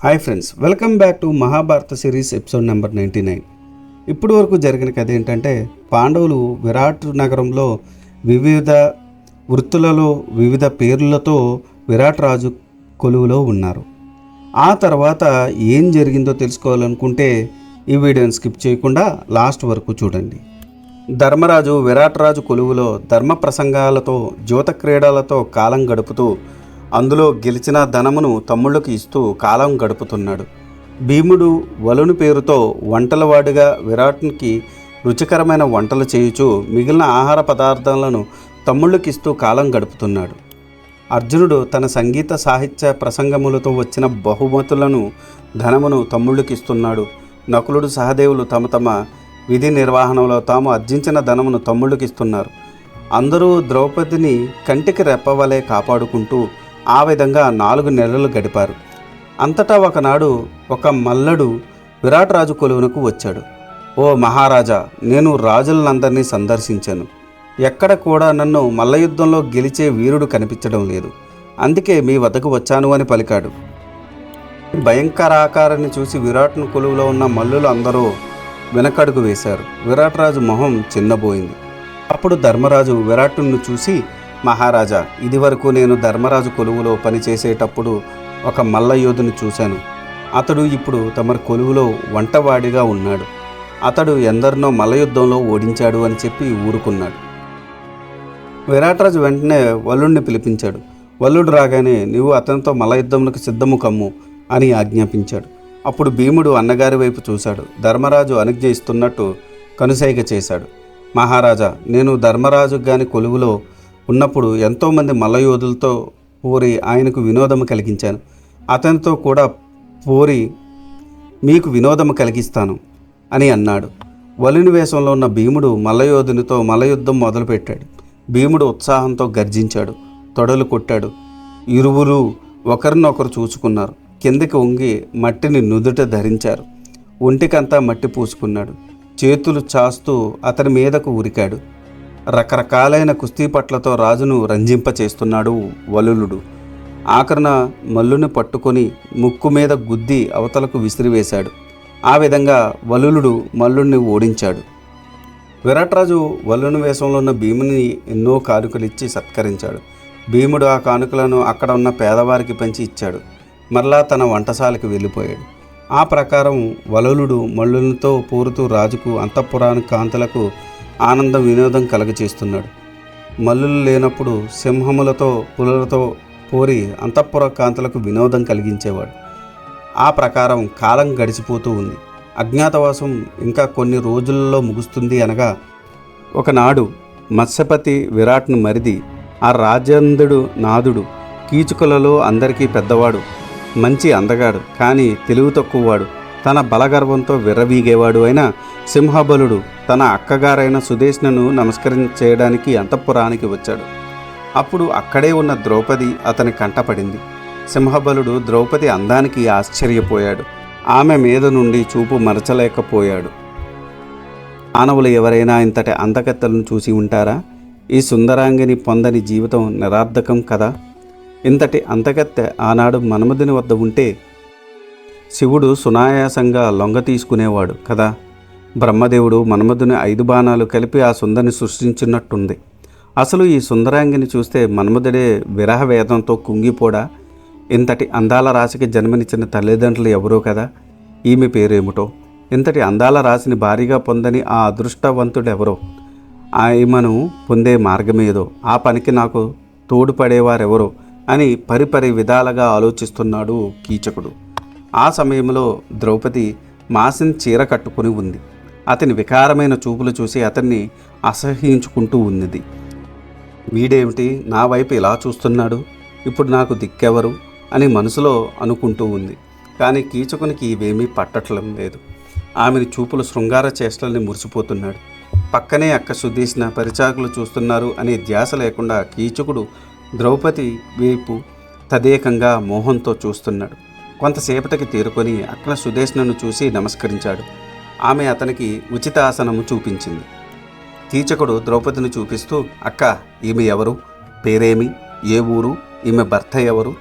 Hi friends, welcome back to Mahabharata series episode number 99. ఇప్పటి వరకు జరిగిన కథ ఏంటంటే, పాండవులు విరాట్ నగరంలో వివిధ వృత్తులలో వివిధ పేర్లతో విరాట్ రాజు కొలువులో ఉన్నారు. ఆ తర్వాత ఏం జరిగిందో తెలుసుకోవాలనుకుంటే ఈ వీడియోని స్కిప్ చేయకుండా లాస్ట్ వరకు చూడండి. ధర్మరాజు విరాట్ రాజు కొలువులో ధర్మ ప్రసంగాలతో జ్యోత క్రీడలతో కాలం గడుపుతూ అందులో గెలిచిన ధనమును తమ్ముళ్ళకి ఇస్తూ కాలం గడుపుతున్నాడు. భీముడు వలుని పేరుతో వంటలవాడిగా విరాట్కి రుచికరమైన వంటలు చేయుచు మిగిలిన ఆహార పదార్థాలను తమ్ముళ్ళకి ఇస్తూ కాలం గడుపుతున్నాడు. అర్జునుడు తన సంగీత సాహిత్య ప్రసంగములతో వచ్చిన బహుమతులను ధనమును తమ్ముళ్ళకి ఇస్తున్నాడు. నకులుడు సహదేవులు తమ తమ విధి నిర్వహణలో తాము ఆర్జించిన ధనమును తమ్ముళ్ళకి ఇస్తున్నారు. అందరూ ద్రౌపదిని కంటికి రెప్పవలే కాపాడుకుంటూ ఆ విధంగా 4 నెలలు గడిపారు. అంతటా ఒకనాడు ఒక మల్లడు విరాట్ రాజు కొలువునకు వచ్చాడు. ఓ మహారాజా, నేను రాజులందరినీ సందర్శించాను. ఎక్కడ కూడా నన్ను మల్లయుద్ధంలో గెలిచే వీరుడు కనిపించడం లేదు. అందుకే మీ వద్దకు వచ్చాను అని పలికాడు. భయంకరాకారాన్ని చూసి విరాట్ను కొలువులో ఉన్న మల్లులు అందరూ వెనకడుగు వేశారు. విరాట్ రాజు మొహం చిన్నబోయింది. అప్పుడు ధర్మరాజు విరాట్ను చూసి, మహారాజా, ఇదివరకు నేను ధర్మరాజు కొలువులో పనిచేసేటప్పుడు ఒక మల్ల యోధుని చూశాను. అతడు ఇప్పుడు తమరి కొలువులో వంటవాడిగా ఉన్నాడు. అతడు ఎందరినో మల్లయుద్ధంలో ఓడించాడు అని చెప్పి ఊరుకున్నాడు. విరాటరాజు వెంటనే వల్లుడిని పిలిపించాడు. వల్లుడు రాగానే, నీవు అతనితో మల్లయుద్ధంలోకి సిద్ధము కమ్ము అని ఆజ్ఞాపించాడు. అప్పుడు భీముడు అన్నగారి వైపు చూశాడు. ధర్మరాజు అనుజ్ఞ ఇస్తున్నట్టు కనుసైగ చేశాడు. మహారాజా, నేను ధర్మరాజు గాని కొలువులో ఉన్నప్పుడు ఎంతోమంది మల్లయోధులతో పోరి ఆయనకు వినోదము కలిగించాను. అతనితో కూడా పోరి మీకు వినోదము కలిగిస్తాను అని అన్నాడు. వలుని వేషంలో ఉన్న భీముడు మల్లయోధునితో మల్లయుద్ధం మొదలుపెట్టాడు. భీముడు ఉత్సాహంతో గర్జించాడు, తొడలు కొట్టాడు. ఇరువురు ఒకరినొకరు చూసుకున్నారు. కిందకి వంగి మట్టిని నుదుట ధరించారు. ఒంటికంతా మట్టి పూసుకున్నాడు. చేతులు చాస్తూ అతని మీదకు ఉరికాడు. రకరకాలైన కుస్తీ పట్లతో రాజును రంజింపచేస్తున్నాడు వలులుడు. ఆఖరణ మల్లుని పట్టుకొని ముక్కు మీద గుద్ది అవతలకు విసిరివేశాడు. ఆ విధంగా వలులుడు మల్లుడిని ఓడించాడు. విరాట్రాజు వల్లుని వేషంలో ఉన్న భీముని ఎన్నో కానుకలిచ్చి సత్కరించాడు. భీముడు ఆ కానుకలను అక్కడ ఉన్న పేదవారికి పంచి ఇచ్చాడు. మరలా తన వంటశాలకు వెళ్ళిపోయాడు. ఆ ప్రకారం వలులుడు మల్లునితో పోరుతూ రాజుకు అంతఃపురానికి కాంతులకు ఆనందం వినోదం కలగచేస్తున్నాడు. మల్లులు లేనప్పుడు సింహములతో పులులతో పోరి అంతఃపుర కాంతులకు వినోదం కలిగించేవాడు. ఆ ప్రకారం కాలం గడిచిపోతూ ఉంది. అజ్ఞాతవాసం ఇంకా కొన్ని రోజులలో ముగుస్తుంది అనగా, ఒకనాడు మత్స్యపతి విరాట్ను మరిది, ఆ రాజేంద్రుడు నాదుడు, కీచుకులలో అందరికీ పెద్దవాడు, మంచి అందగాడు, కానీ తెలివి తక్కువవాడు, తన బలగర్వంతో విర్రవీగేవాడు అయిన సింహబలుడు తన అక్కగారైన సుదేష్ణను నమస్కరించేయడానికి అంతఃపురానికి వచ్చాడు. అప్పుడు అక్కడే ఉన్న ద్రౌపది అతని కంటపడింది. సింహబలుడు ద్రౌపది అందానికి ఆశ్చర్యపోయాడు. ఆమె మీద నుండి చూపు మరచలేకపోయాడు. మానవులు ఎవరైనా ఇంతటి అందకత్తలను చూసి ఉంటారా? ఈ సుందరాంగిని పొందని జీవితం నిరార్థకం కదా. ఇంతటి అందకత్తె ఆనాడు మన్మధుని వద్ద ఉంటే శివుడు సునాయాసంగా లొంగ తీసుకునేవాడు కదా. బ్రహ్మదేవుడు మన్మధుని 5 బాణాలు కలిపి ఆ సుందరిని సృష్టించినట్టుంది. అసలు ఈ సుందరాంగిని చూస్తే మన్మధుడే విరహ వేదంతో కుంగిపోడా? ఇంతటి అందాల రాశికి జన్మనిచ్చిన తల్లిదండ్రులు ఎవరో కదా. ఈమె పేరేమిటో? ఇంతటి అందాల రాశిని భారీగా పొందని ఆ అదృష్టవంతుడెవరో? ఈమెను పొందే మార్గమేదో? ఆ పనికి నాకు తోడుపడేవారెవరో అని పరిపరి విధాలుగా ఆలోచిస్తున్నాడు కీచకుడు. ఆ సమయంలో ద్రౌపది మాసిన్ చీర కట్టుకుని ఉంది. అతని వికారమైన చూపులు చూసి అతన్ని అసహ్యించుకుంటూ ఉన్నది. వీడేమిటి నా వైపు ఇలా చూస్తున్నాడు? ఇప్పుడు నాకు దిక్కెవరు అని మనసులో అనుకుంటూ ఉంది. కానీ కీచకునికి ఇవేమీ పట్టట్లం లేదు. ఆమెని చూపులు శృంగార చేష్టల్ని మురిసిపోతున్నాడు. పక్కనే అక్క సుదేశిన పరిచాకులు చూస్తున్నారు అనే ధ్యాస లేకుండా కీచకుడు ద్రౌపది వైపు తదేకంగా మోహంతో చూస్తున్నాడు. కొంతసేపటికి తేరుకొని అక్కడ సుదేష్ణను చూసి నమస్కరించాడు. ఆమె అతనికి ఉచిత ఆసనము చూపించింది. కీచకుడు ద్రౌపదిని చూపిస్తూ, అక్క, ఈమె ఎవరు? పేరేమి? ఏ ఊరు? ఈమె భర్త ఎవరు?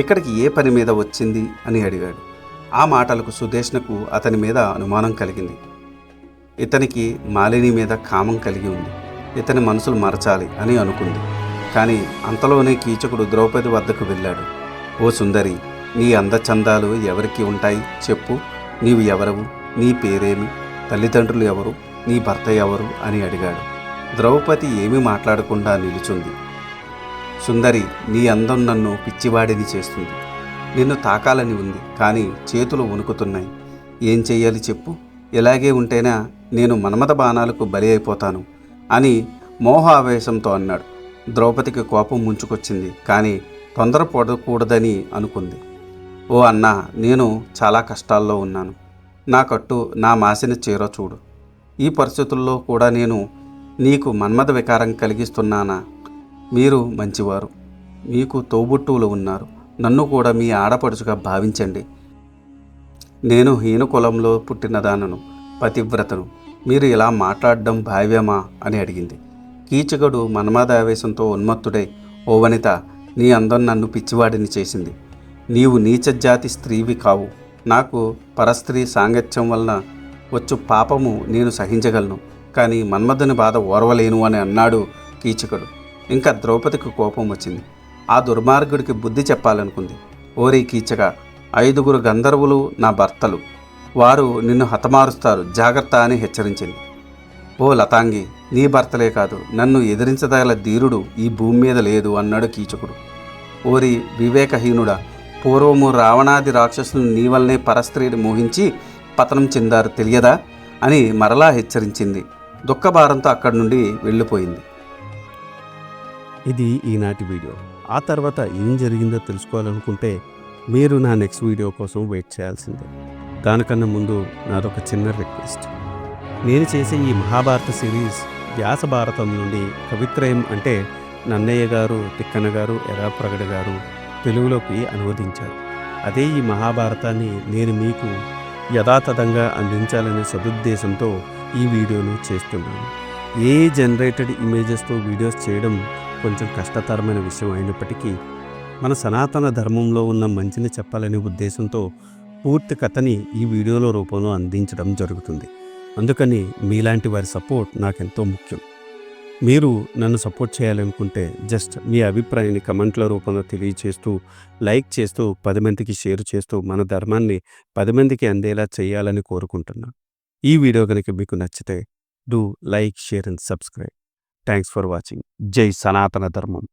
ఇక్కడికి ఏ పని మీద వచ్చింది అని అడిగాడు. ఆ మాటలకు సుదేష్ణకు అతని మీద అనుమానం కలిగింది. ఇతనికి మాలిని మీద కామం కలిగి ఉంది, ఇతని మనసులు మరచాలి అని అనుకుంది. కానీ అంతలోనే కీచకుడు ద్రౌపది వద్దకు వెళ్ళాడు. ఓ సుందరి, నీ అందచందాలు ఎవరికి ఉంటాయి చెప్పు. నీవు ఎవరవు, నీ పేరేమి, తల్లిదండ్రులు ఎవరు, నీ భర్త ఎవరు అని అడిగాడు. ద్రౌపది ఏమీ మాట్లాడకుండా నిలుచుంది. సుందరి, నీ అందం నన్ను పిచ్చివాడిని చేస్తుంది. నిన్ను తాకాలని ఉంది, కానీ చేతులు వణుకుతున్నాయి. ఏం చెయ్యాలి చెప్పు. ఇలాగే ఉంటేనా నేను మన్మథ బాణాలకు బలి అయిపోతాను అని మోహావేశంతో అన్నాడు. ద్రౌపదికి కోపం ముంచుకొచ్చింది, కానీ తొందరపడకూడదని అనుకుంది. ఓ అన్నా, నేను చాలా కష్టాల్లో ఉన్నాను. నా కట్టు, నా మాసిన చీర చూడు. ఈ పరిస్థితుల్లో కూడా నేను నీకు మన్మథ వికారం కలిగిస్తున్నానా? మీరు మంచివారు, మీకు తోబుట్టువులు ఉన్నారు. నన్ను కూడా మీ ఆడపడుచుగా భావించండి. నేను హీన కులంలో పుట్టినదానను, పతివ్రతను. మీరు ఇలా మాట్లాడడం భావ్యమా అని అడిగింది. కీచకుడు మన్మథావేశంతో ఉన్మత్తుడై, ఓ వనిత, నీ అందం నన్ను పిచ్చివాడిని చేసింది. నీవు నీచజాతి స్త్రీవి కావు. నాకు పరస్త్రీ సాంగత్యం వలన వచ్చు పాపము నేను సహించగలను, కానీ మన్మథుని బాధ ఓర్వలేను అని అన్నాడు కీచకుడు. ఇంకా ద్రౌపదికి కోపం వచ్చింది. ఆ దుర్మార్గుడికి బుద్ధి చెప్పాలనుకుంది. ఓరి కీచక, 5 గంధర్వులు నా భర్తలు, వారు నిన్ను హతమారుస్తారు, జాగ్రత్త అని హెచ్చరించింది. ఓ లతాంగి, నీ భర్తలే కాదు, నన్ను ఎదిరించదగల ధీరుడు ఈ భూమి మీద లేదు అన్నాడు కీచకుడు. ఓరి వివేకహీనుడా, పూర్వము రావణాది రాక్షసులు నీ వల్లనే పరస్త్రీని మోహించి పతనం చెందారు తెలియదా అని మరలా హెచ్చరించింది. దుఃఖభారంతో అక్కడి నుండి వెళ్ళిపోయింది. ఇది ఈనాటి వీడియో. ఆ తర్వాత ఏం జరిగిందో తెలుసుకోవాలనుకుంటే మీరు నా నెక్స్ట్ వీడియో కోసం వెయిట్ చేయాల్సిందే. దానికన్నా ముందు నాదొక చిన్న రిక్వెస్ట్. నేను చేసే ఈ మహాభారత సిరీస్ వ్యాస భారతం నుండి కవిత్రయం అంటే నన్నయ్య గారు, తిక్కన గారు, ఎర్రాప్రగడ గారు తెలుగులోకి అనువదించారు. అదే ఈ మహాభారతాన్ని నేను మీకు యథాతథంగా అందించాలనే సదుద్దేశంతో ఈ వీడియోలు చేస్తున్నాను. ఏ జనరేటెడ్ ఇమేజెస్తో వీడియోస్ చేయడం కొంచెం కష్టతరమైన విషయం అయినప్పటికీ మన సనాతన ధర్మంలో ఉన్న మంచిని చెప్పాలనే ఉద్దేశంతో పూర్తి కథని ఈ వీడియోల రూపంలో అందించడం జరుగుతుంది. అందుకని మీలాంటి వారి సపోర్ట్ నాకెంతో ముఖ్యం. మీరు నన్ను సపోర్ట్ చేయాలనుకుంటే జస్ట్ మీ అభిప్రాయాన్ని కమెంట్ల రూపంలో తెలియచేస్తూ, లైక్ చేస్తూ, 10 మందికి షేర్ చేస్తూ మన ధర్మాన్ని 10 మందికి అందేలా చేయాలని కోరుకుంటున్నాను. ఈ వీడియో కనుక మీకు నచ్చితే do like, share and subscribe. Thanks for watching. జై సనాతన ధర్మం.